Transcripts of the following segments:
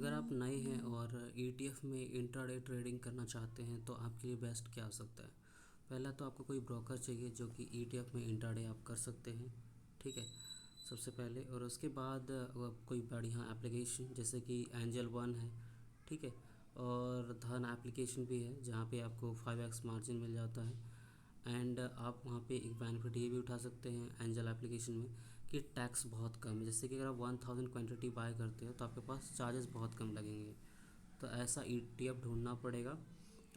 अगर आप नए हैं और ईटीएफ में इंट्राडे ट्रेडिंग करना चाहते हैं तो आपके लिए बेस्ट क्या हो सकता है। पहला तो आपको कोई ब्रोकर चाहिए जो कि ईटीएफ में इंट्राडे आप कर सकते हैं, ठीक है, सबसे पहले। और उसके बाद कोई बढ़िया एप्लीकेशन जैसे कि एंजल वन है, ठीक है, और धन एप्लीकेशन भी है जहाँ पे आपको 5x मार्जिन मिल जाता है। एंड आप वहाँ पे एक बेनिफिट ये भी उठा सकते हैं एंजल एप्लीकेशन में कि टैक्स बहुत कम है। जैसे कि अगर आप 1000 क्वांटिटी बाय करते हो तो आपके पास चार्जेस बहुत कम लगेंगे। तो ऐसा ईटीएफ ढूंढना पड़ेगा।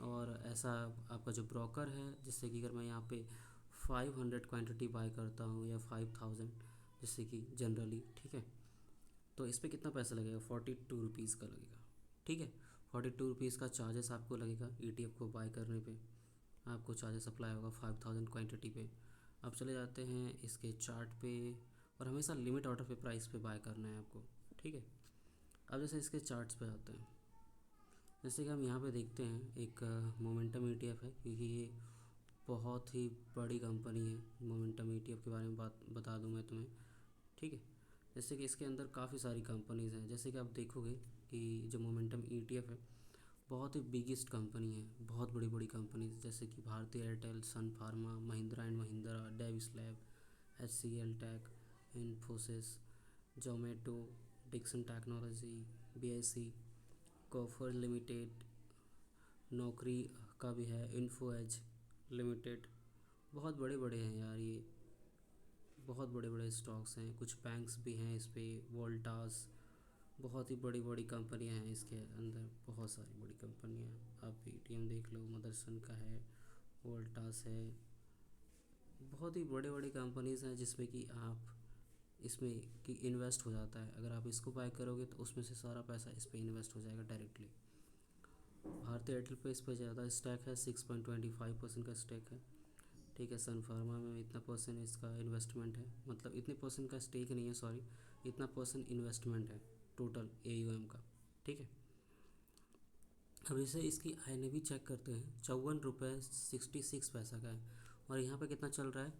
और ऐसा आपका जो ब्रोकर है, जिससे कि अगर मैं यहाँ पे 500 क्वांटिटी बाय करता हूँ या 5000, जैसे कि जनरली, ठीक है, तो इस पर कितना पैसा लगेगा, 42 रुपीज़ का लगेगा, ठीक है। 42 रुपीज़ का चार्जेस आपको लगेगा ईटीएफ को बाय करने पे। आपको चार्जेस अप्लाई होगा 5000 क्वांटिटी पे। अब चले जाते हैं इसके चार्ट पे, और हमेशा लिमिट ऑर्डर पे प्राइस पे बाय करना है आपको, ठीक है। अब जैसे इसके चार्ट्स पे आते हैं, जैसे कि हम यहाँ पे देखते हैं एक मोमेंटम ईटीएफ है, क्योंकि ये बहुत ही बड़ी कंपनी है। मोमेंटम ईटीएफ के बारे में बात बता दूँ मैं तुम्हें, ठीक है। जैसे कि इसके अंदर काफ़ी सारी कंपनीज़ हैं। जैसे कि आप देखोगे कि जो मोमेंटम ईटीएफ है बहुत ही बिगेस्ट कंपनी है, बहुत बड़ी बड़ी कंपनीज जैसे कि Bharti Airtel, Sun Pharma, Mahindra and Mahindra, Divi's Lab, HCL tech, Infosys, Zomato, Dixon technology, BIC, Coforge limited, Naukri का भी है, इन्फो एज लिमिटेड। बहुत बड़े बड़े हैं यार ये, बहुत बड़े बड़े स्टॉक्स हैं। कुछ बैंक्स भी हैं इस पे, वोल्टास, बहुत ही बड़ी बड़ी कंपनियां हैं इसके अंदर, बहुत सारी बड़ी कंपनियां हैं। आप पेटीएम देख लो, मदरसन का है, वोल्टास है, बहुत ही बड़े बड़ी कंपनीज हैं जिसमें कि आप इसमें कि इन्वेस्ट हो जाता है। अगर आप इसको बाय करोगे तो उसमें से सारा पैसा इस पे इन्वेस्ट हो जाएगा डायरेक्टली। भारतीय एयरटेल पे इस पर ज़्यादा स्टैक है, 6.25% का स्टैक है, ठीक है। सन फार्मा में इतना परसेंट इसका इन्वेस्टमेंट है, मतलब इतने परसेंट का स्टेक नहीं है, सॉरी, इतना परसेंट इन्वेस्टमेंट है टोटल AUM का, ठीक है। अब इसे इसकी आईने भी चेक करते हैं, 54 रुपये 66 पैसा का है। और यहाँ पे कितना चल रहा है,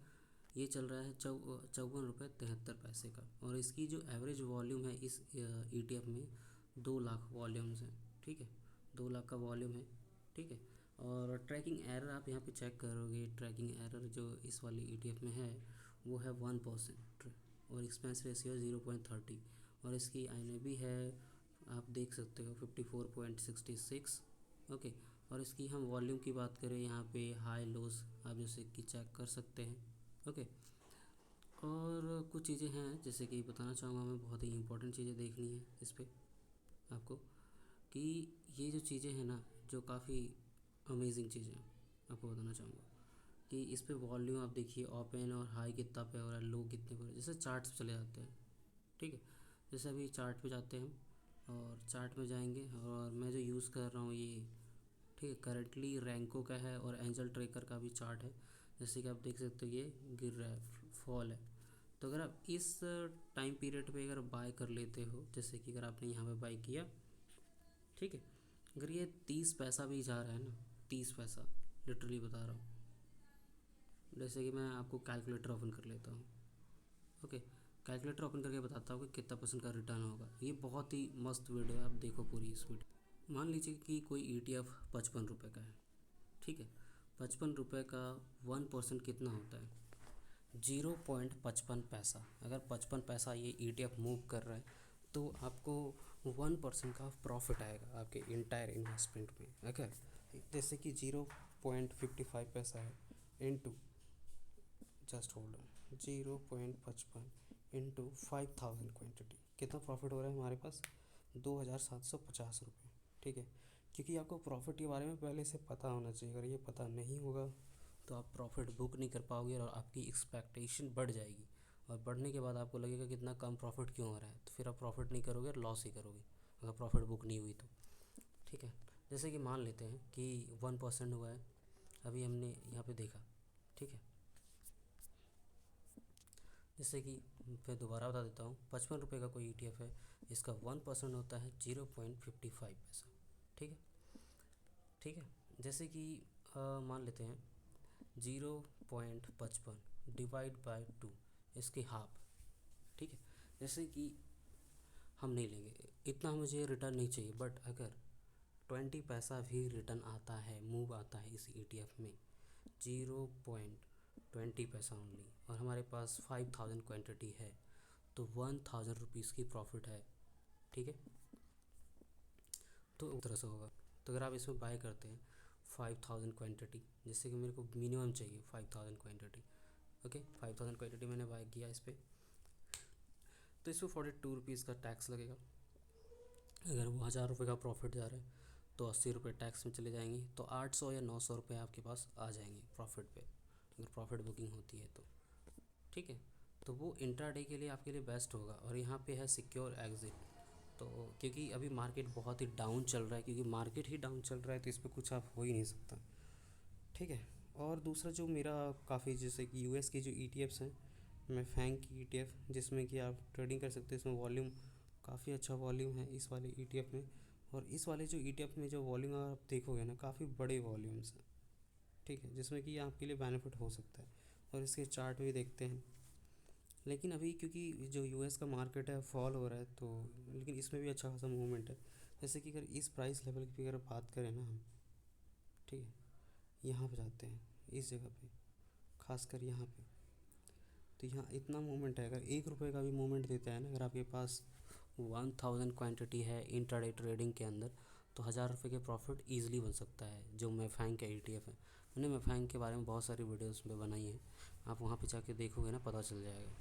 ये चल रहा है 54 रुपये 73 पैसे का। और इसकी जो एवरेज वॉल्यूम है इस ETF में 2 लाख वॉल्यूम्स हैं, ठीक है, 2 लाख का वॉल्यूम है, ठीक है। और ट्रैकिंग एरर आप यहाँ पे चेक करोगे, ट्रैकिंग एरर जो इस वाली ETF में है वो है 1%। और एक्सपेंस रेशियो 0.30। और इसकी आईने भी है, आप देख सकते हो, 54.66, ओके। और इसकी हम वॉल्यूम की बात करें, यहाँ पे हाई लोज आप जैसे कि चेक कर सकते हैं, ओके। और कुछ चीज़ें हैं जैसे कि बताना चाहूँगा मैं, बहुत ही इंपॉर्टेंट चीज़ें देखनी है इस पर आपको, कि ये जो चीज़ें हैं ना, जो काफ़ी अमेजिंग चीज़ें हैं, आपको बताना चाहूँगा कि इस पे वॉल्यूम आप देखिए, ओपन और हाई कितना पे हो रहा है, लो कितने पे हो रहा है। जैसे चार्ट्स पे चले जाते हैं, ठीक है, जैसे अभी चार्ट पे जाते हैं हम, और चार्ट में जाएंगे, और मैं जो यूज़ कर रहा हूँ ये, ठीक है, करंटली रैंको का है और एंजल ट्रेकर का भी चार्ट है। जैसे कि आप देख सकते हो ये गिर रहा है, फॉल है। तो अगर आप इस टाइम पीरियड पे अगर बाय कर लेते हो, जैसे कि अगर आपने यहाँ पे बाय किया, ठीक है, अगर ये 30 पैसा भी जा रहा है ना, 30 पैसा, लिटरली बता रहा हूँ, जैसे कि मैं आपको कैलकुलेटर ओपन कर लेता हूँ, ओके, कैलकुलेटर ओपन करके बताता हूँ कि कितना परसेंट का रिटर्न होगा। ये बहुत ही मस्त वीडियो है, आप देखो पूरी इस वीडियो। मान लीजिए कि कोई ETF 55 रुपये का है, ठीक है, 55 रुपये का 1% कितना होता है, 0.55 पैसा। अगर 55 पैसा ये ETF मूव कर रहा है तो आपको 1% का प्रॉफिट आएगा आपके इंटायर इन्वेस्टमेंट में। ओके, जैसे कि 0.55 पैसा है into, just hold on, 0.55 into 5000 quantity, कितना प्रॉफिट हो रहा है हमारे पास, 2750 रुपये, ठीक है। क्योंकि आपको प्रॉफिट के बारे में पहले से पता होना चाहिए। अगर ये पता नहीं होगा तो आप प्रॉफिट बुक नहीं कर पाओगे और आपकी एक्सपेक्टेशन बढ़ जाएगी, और बढ़ने के बाद आपको लगेगा कितना कम प्रॉफिट क्यों हो रहा है, तो फिर आप प्रॉफिट नहीं करोगे और लॉस ही करोगे अगर प्रॉफिट बुक नहीं हुई तो, ठीक है। जैसे कि मान लेते हैं कि 1% हुआ है, अभी हमने यहाँ पे देखा, ठीक है। जैसे कि मैं दोबारा बता देता हूँ, 55 रुपये का कोई ETF है, इसका 1% होता है 0.55 पैसा, ठीक है, ठीक है। जैसे कि मान लेते हैं 0.55 डिवाइड बाय 2, इसके हाफ, ठीक है। जैसे कि हम नहीं लेंगे, इतना मुझे रिटर्न नहीं चाहिए। बट अगर 20 पैसा भी रिटर्न आता है, मूव आता है इस ETF में, 0.20 पैसा ओनली, और हमारे पास 5000 क्वांटिटी है, तो 1000 रुपीज़ की प्रॉफिट है। ठीक है, तो उस तरह से होगा। तो अगर आप इसमें बाय करते हैं 5000 क्वांटिटी, जैसे कि मेरे को मिनिमम चाहिए 5000 क्वांटिटी, ओके, 5000 क्वांटिटी मैंने बाय किया इस पर, तो इसमें 42 रुपीज़ का टैक्स लगेगा। अगर वो 1000 रुपये का प्रॉफिट जा रहा है तो 80 रुपये टैक्स में चले जाएंगे, तो 800 या 900 रुपये आपके पास आ जाएंगे प्रॉफिट पे, अगर प्रॉफिट बुकिंग होती है तो। ठीक है, तो वो इंट्राडे के लिए आपके लिए बेस्ट होगा। और यहाँ पे है सिक्योर एग्ज़िट, तो क्योंकि अभी मार्केट बहुत ही डाउन चल रहा है, क्योंकि मार्केट ही डाउन चल रहा है, तो इस पर कुछ आप हो ही नहीं सकता। ठीक है, और दूसरा जो मेरा काफ़ी, जैसे कि यूएस की जो ETFs हैं, मैं फैंग की ETF, जिसमें कि आप ट्रेडिंग कर सकते हैं, इसमें वॉल्यूम काफ़ी अच्छा वॉल्यूम है इस वाले ETF में। और इस वाले जो ETF में जो वॉल्यूम आप देखोगे ना, काफ़ी बड़े वॉल्यूम्स हैं। ठीक है, जिसमें कि आपके लिए बेनिफिट हो सकता है। और इसके चार्ट भी देखते हैं, लेकिन अभी क्योंकि जो यूएस का मार्केट है फॉल हो रहा है, तो लेकिन इसमें भी अच्छा खासा मूवमेंट है। जैसे कि अगर इस प्राइस लेवल की अगर बात करें ना हम, ठीक है, यहाँ पे जाते हैं इस जगह पे, खासकर यहाँ पे, तो यहाँ इतना मूवमेंट है। अगर 1 रुपये का भी मूवमेंट देता है ना, अगर आपके पास 1000 क्वांटिटी है इंट्राडे ट्रेडिंग के अंदर, तो 1000 रुपये के प्रॉफिट ईजिली बन सकता है। जो मैफैंग का ETF है, मैंने मैफैंग के बारे में बहुत सारी वीडियोस में बनाई है, आप वहाँ पे जाके देखोगे ना, पता चल जाएगा।